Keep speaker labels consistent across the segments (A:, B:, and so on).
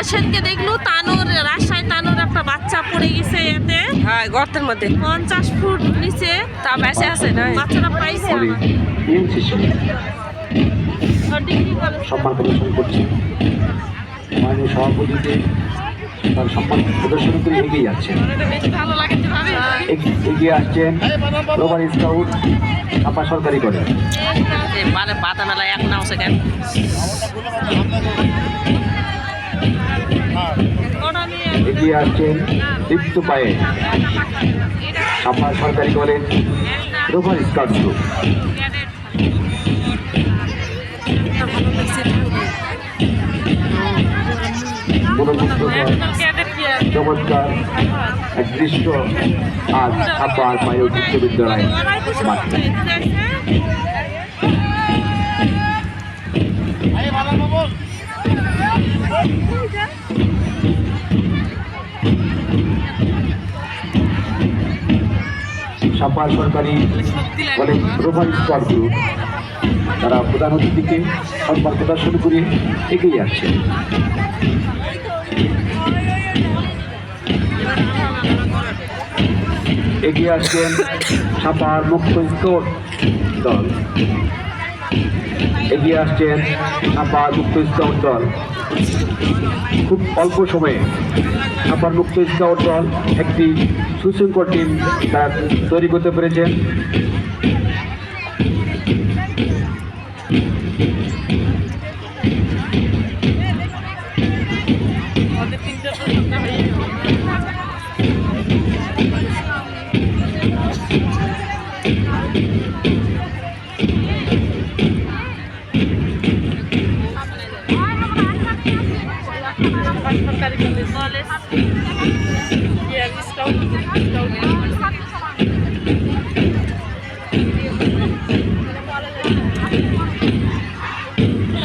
A: সেদিনকে দেখলো তানুর রাজশাহী তানুর একটা বাচ্চা পড়ে গেছে এতে গর্তের মধ্যে 50 ফুট নিচে তা বেঁচে আছে না বাচ্চাটা পাইছে
B: সম্মান প্রদর্শন করছে মাননীয় সভাপতিকে তার সম্মান প্রদর্শন করে এগিয়ে যাচ্ছেন এগিয়ে আসছেন গ্লোবাল স্কাউট ছাপা সরকারি করে
A: পাতা মেলা এক নাও সেকেন্ড
B: এগিয়ে আসছেন দীপ্ত পায়ে ছাপা সরকারি কলেজ গ্লোবাল স্কাউট গ্রুপ চমৎকার এক দৃশ্য আজ ছাপার পায়ে উচ্চ বিদ্যালয় মাঠে ছাপার সরকারি কলেজ গ্লোবাল স্কাউট গ্রুপ তারা প্রধান অতিথিকে সম্মান প্রদর্শন করে এগিয়ে যাচ্ছে এগিয়ে আসছেন ছাপার মুক্ত স্কাউট দল এগিয়ে আসছেন ছাপার মুক্ত স্কাউট দল খুব অল্প সময়ে ছাপার মুক্ত স্কাউট দল একটি সুশৃঙ্খল টিম তারা তৈরি করতে পেরেছেন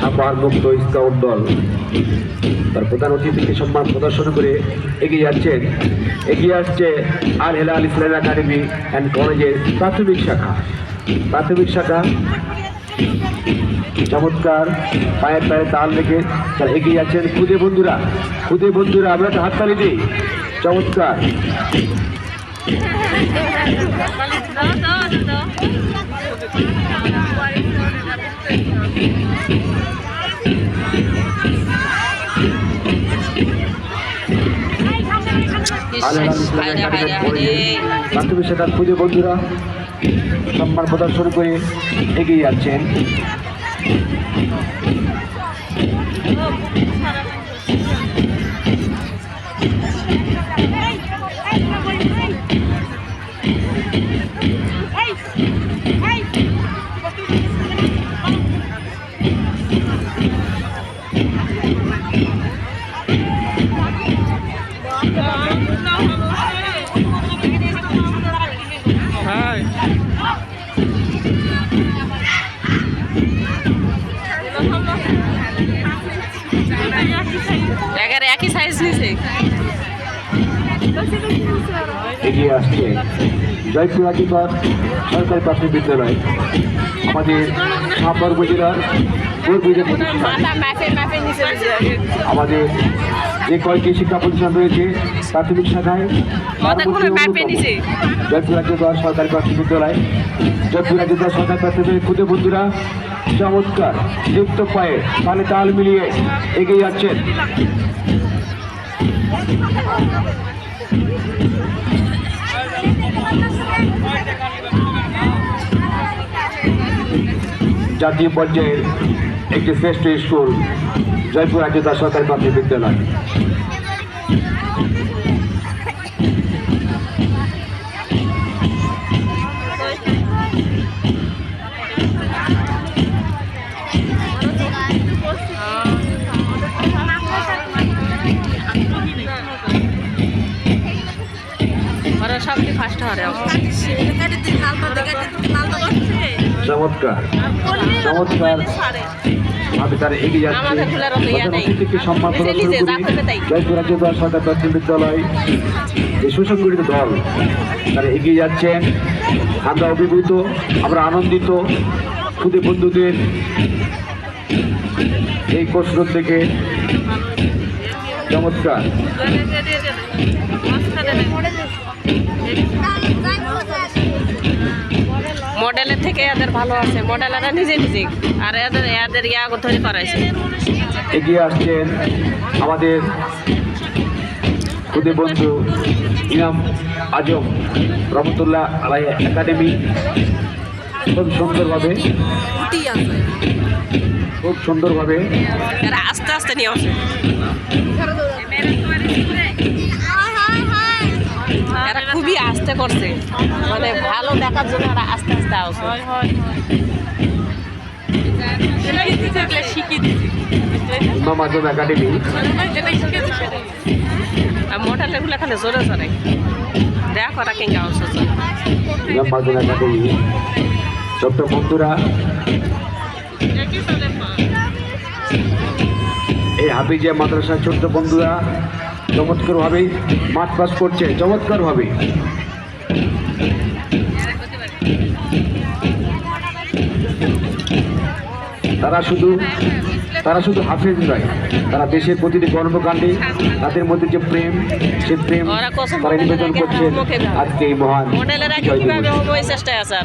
B: ছাপার মুক্ত স্কাউট দল তার প্রধান অতিথিকে সম্মান প্রদর্শন করে এগিয়ে যাচ্ছেন এগিয়ে আসছে আল হেলাল ইসলামিক একাডেমি অ্যান্ড কলেজের প্রাথমিক শাখা চমৎকার পায়ের পায়ে তাল রেখে তারা এগিয়ে যাচ্ছেন খুদে বন্ধুরা আমরা একটা হাততালি দিই চমৎকার প্রাথমিক শাখার খুদে বন্ধুরা সম্মান প্রদর্শন করে এগিয়ে যাচ্ছেন
A: একই সাইজ নিছে
B: এগিয়ে আসছে জয়পুর আজিকর সরকারি প্রাথমিক বিদ্যালয়, আমাদের সাপার উপজেলার গর্বিত প্রতিষ্ঠান। আমাদের যে কয়েকটি শিক্ষা প্রতিষ্ঠান রয়েছে প্রাথমিক শাখায় জয়পুর আজিকর সরকারি প্রাথমিক বিদ্যালয়, জয়পুর আজিকর সরকারি প্রাথমিক ক্ষুদে বন্ধুরা চমৎকার যুক্ত পায়ে তালে তাল মিলিয়ে এগিয়ে যাচ্ছেন। জাতীয় পর্যায়ের একটি শ্রেষ্ঠ স্কুল জয়পুর আজিকর সরকারি প্রাথমিক বিদ্যালয়।
A: সবটি ফার্স্ট হরে
B: চমৎকার চমৎকার ভাবে তারা এগিয়ে যাচ্ছে। সম্মান প্রদর্শন করে জয়পুর আজিকর সরকারি প্রাথমিক বিদ্যালয় এই সুসংগঠিত দল তারা এগিয়ে যাচ্ছেন। আমরা অভিভূত, আমরা আনন্দিত ক্ষুদে বন্ধুদের এই কসরত থেকে। চমৎকার
A: মডেলের থেকে এদের ভালো আছে, মডেলেরা নিজে নিজে আর এদের ইয়া ধরে করাইছে।
B: এগিয়ে আসছেন আমাদের ক্ষুদে বন্ধু ইনাম আজম রহমতুল্লাহ আলাই একাডেমি। খুব সুন্দরভাবে
A: এরা আস্তে আস্তে নিয়ে আসে, এরা খুবই আস্তে করছে, মানে ভালো দেখার জন্য এরা আস্তে আস্তে আসে।
B: ইমাম আজম একাডেমি
A: মোটালেগুলো এখানে জোরে জোরে দেখ ওরা কিংবা
B: ইমাম আজম একাডেমি। ছোট্ট বন্ধুরা এই হাফিজিয়া মাদ্রাসার ছোট্ট বন্ধুরা চমৎকারভাবে মাঠ পাস করছে, চমৎকারভাবে। তারা শুধু হাফেজ নয়, তারা দেশের প্রতিটি কর্মকাণ্ডে তাদের মধ্যে যে প্রেম, সে প্রেম তারা নিবেদন করছে আজকে এই মহান
A: চেষ্টায় আছে।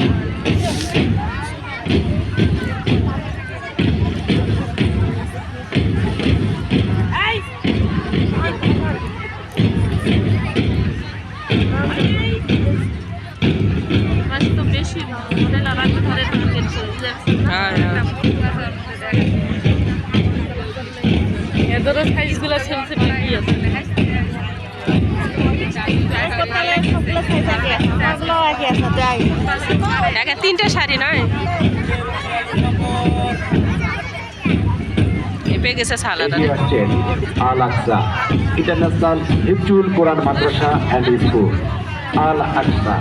A: এদেরও সাইজগুলো ছেলছে ঠিকই আছে। তিনটা শাড়ি নয় গেছে সালাদা।
B: আল আকসা ইন্টারন্যাশনাল হিফজুল কোরআন মাদ্রাসা অ্যান্ড স্কুল, আল আকসা।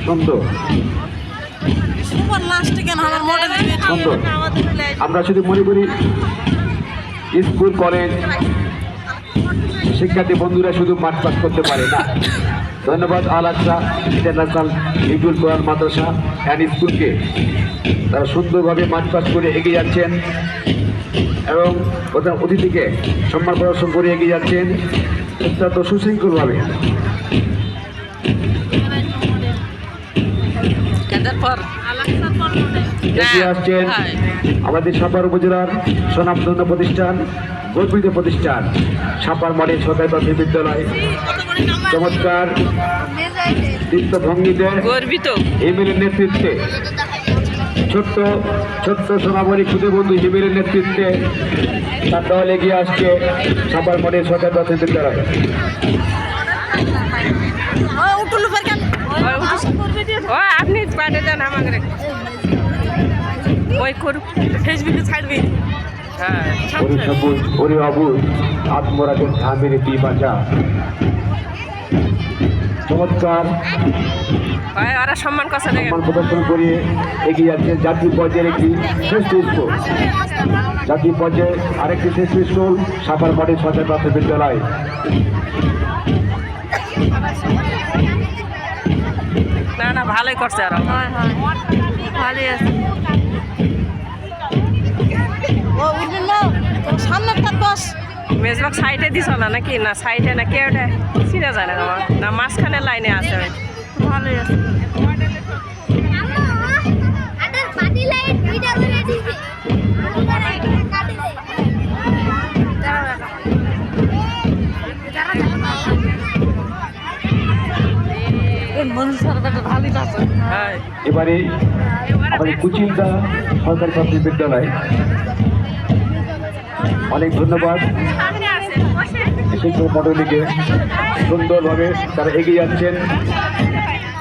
B: সুন্দর সুন্দর। আমরা শুধু মনে করি স্কুল কলেজ শিক্ষার্থী বন্ধুরা শুধু মাঠ পাস করতে পারে না। ধন্যবাদ আল আকসা ইন্টারন্যাশনাল হিফজুল কোরআন মাদ্রাসা অ্যান্ড স্কুলকে, তারা সুন্দরভাবে মাঠ পাস করে এগিয়ে যাচ্ছেন এবং প্রধান অতিথিকে সম্মান প্রদর্শন করে এগিয়ে যাচ্ছেন অত্যন্ত সুশৃঙ্খলভাবে। এগিয়ে আসছেন আমাদের সাপার উপজেলার স্বনামধন্য প্রতিষ্ঠান, গর্বিত প্রতিষ্ঠান সাপার মডেল সরকারি প্রাথমিক বিদ্যালয়। চমৎকার দীপ্তভঙ্গিতে এমএলএর নেতৃত্বে ছোট্ট ছোট্ট সোনামণি ক্ষুদে বন্ধু হিমেলের নেতৃত্বে তার দল এগিয়ে আসছে সাপার মডেল সরকারি প্রাথমিক বিদ্যালয়।
A: আপনি পাঠিয়ে দেন আমাকে, ওই করুক ফেসবুকে ছাড়বি।
B: ওরে সবুজ ওরে অবুজ আত্মরাকে ঝামেরে দি বাঁচা। চমৎকার
A: সম্মান
B: প্রদর্শন করে এগিয়ে যাচ্ছে জাতীয় পর্যায়ের একটি শ্রেষ্ঠ স্কুল, জাতীয় পর্যায়ে আরেকটি শ্রেষ্ঠ স্কুল সাপার মডেল সরকারি প্রাথমিক বিদ্যালয়।
A: না না ভালোই করছে আর ভালোই আছে
C: সামনেরটা দশ
A: মেজবাগ সাইডে দিছ না নাকি না সাইডে না কে ওটা চিনা যায় না আমার না মাঝখানের লাইনে আছে ভালোই আছে হ্যাঁ
B: এবারে আমাদের কুচিলদা সরকারি প্রাথমিক বিদ্যালয়, অনেক ধন্যবাদ শিক্ষক মণ্ডলীকে, সুন্দরভাবে তারা এগিয়ে যাচ্ছেন।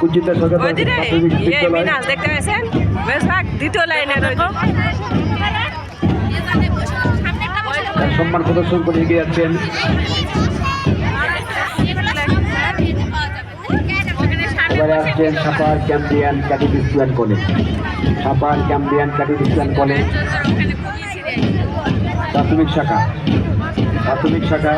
B: কুচিলদা সরকারি
A: ওই দিনে
B: প্রাথমিক বিদ্যালয়
A: মিনাস দেখতে পেয়েছেন মেজবাগ দ্বিতীয় লাইনে রইল
B: তার সম্মান প্রদর্শন করে এগিয়ে যাচ্ছেন। এবারে আসছেন সাপার ক্যাম্পিয়ান ক্যাথলিক স্কুল কলেজ, সাপার ক্যাম্পিয়ান ক্যাথলিক স্কুল কলেজ প্রাথমিক শাখা, প্রাথমিক শাখা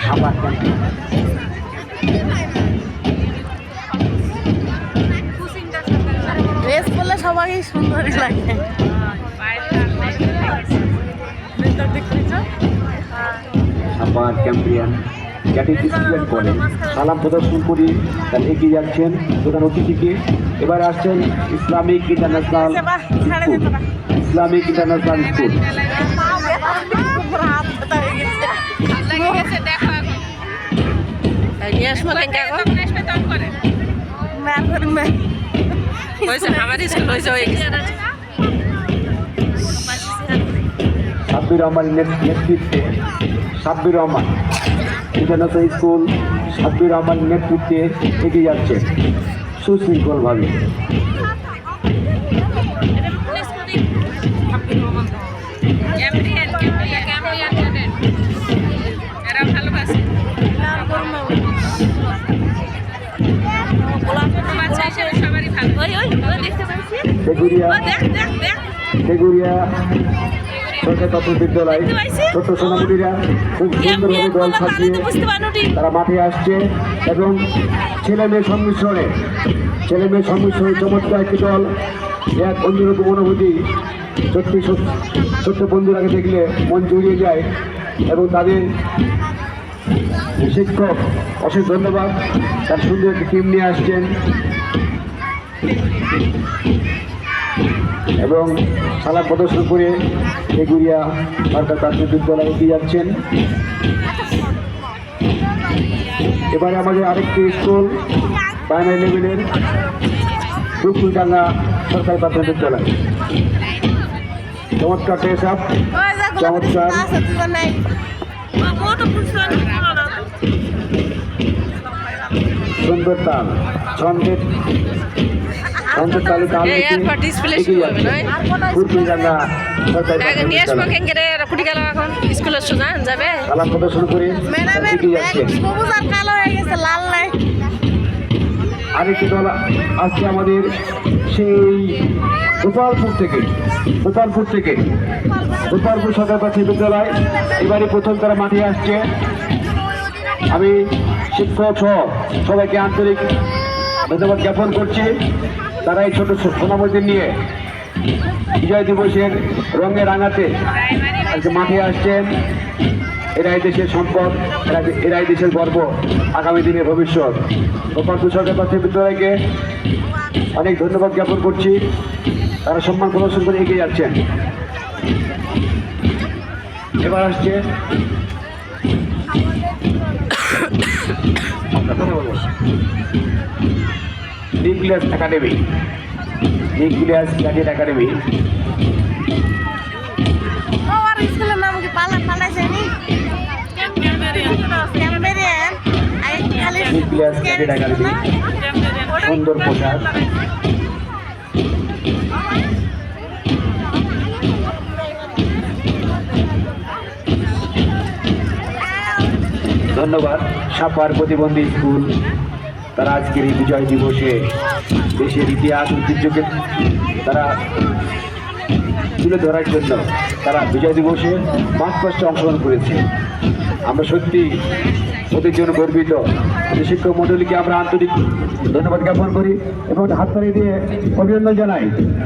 B: সাপার ক্যাম্পিয়ান।
C: ড্রেস পরলে সবাই সুন্দরই লাগে
B: সাপার ক্যাম্পিয়ান ক্যাথলিক স্কুল কলেজ সালাম প্রদর্শন করি তার এগিয়ে যাচ্ছেন প্রধান অতিথিকে। এবার আসছেন Islamic international school, Islamic international school.
A: আমার স্কুল হয়েছে
B: সাব্বির রহমানের নেতৃত্বে, সাব্বির রহমান ইন্টারন্যাশনাল স্কুল সাব্বির রহমানের নেতৃত্বে এগিয়ে যাচ্ছে সুশৃঙ্খলভাবে। তেগুরিয়া সরকারি প্রাথমিক বিদ্যালয় ছোট্ট সোনামুড়িরা খুব সুন্দরভাবে দল সাজিয়ে তারা মাঠে আসছে এবং ছেলে মেয়ে সংমিশ্রণে চমৎকার একটি দল, এক অন্যরকম অনুভূতি। সত্যি ছোট্ট বন্ধুরাকে দেখলে মন জড়িয়ে যায় এবং তাদের শিক্ষক অশেষ ধন্যবাদ, তার সুন্দর একটি টিম নিয়ে আসছেন এবং খেলা প্রদর্শন করে তেগুরিয়া সরকার প্রাথমিক বিদ্যালয়ে এগিয়ে যাচ্ছেন। এবারে আমাদের আরেকটি স্কুল প্রাইমারি লেভেলের ফুলফুলডাঙ্গা সরকারি প্রাথমিক বিদ্যালয়। চমৎকার ড্রেস আপ, চমৎকার সুন্দর তাল, ছন্দের তালে তাল ফুলফুলডাঙ্গা সরকারি প্রাথমিক বিদ্যালয় খেলা প্রদর্শন করে এগিয়ে যাচ্ছেন।
C: লাল নাই
B: আরেকটি দল আসছে আমাদের সেই গোপালপুর সরকারি প্রাথমিক বিদ্যালয়। এবারে প্রথম তারা মাঠে আসছে। আমি শিক্ষক সহ সবাইকে আন্তরিক ধন্যবাদ জ্ঞাপন করছি। তারা এই ছোট সোনামুড়িদের নিয়ে বিজয় দিবসের রঙে রাঙাতে আজকে মাঠে আসছেন। এরাই দেশের সম্পদ, এরাই দেশের গর্ব, আগামী দিনের ভবিষ্যৎ। গোপালপুর সরকারি প্রাথমিক বিদ্যালয়কে অনেক ধন্যবাদ জ্ঞাপন করছি। তারা সম্মান প্রদর্শন করে এগিয়ে যাচ্ছেন। এবার আসছে nucleus academy, nucleus cadet academy.
C: স্কুলের নাম কি পালাইছে
B: নিউক্লিয়াস ক্যাডেট একাডেমি, সুন্দর পোশাক। ধন্যবাদ সাপার প্রতিবন্ধী স্কুল তারা আজকের এই বিজয় দিবসে দেশের ইতিহাস ঐতিহ্যকে তারা তুলে ধরার জন্য তারা বিজয় দিবসে মাঠ কষ্টে অংশগ্রহণ করেছে। আমরা সত্যি ওদের জন্য গর্বিত। আমাদের শিক্ষক মণ্ডলীকে আমরা আন্তরিক ধন্যবাদ জ্ঞাপন করি এবং হাততালি দিয়ে অভিনন্দন জানাই।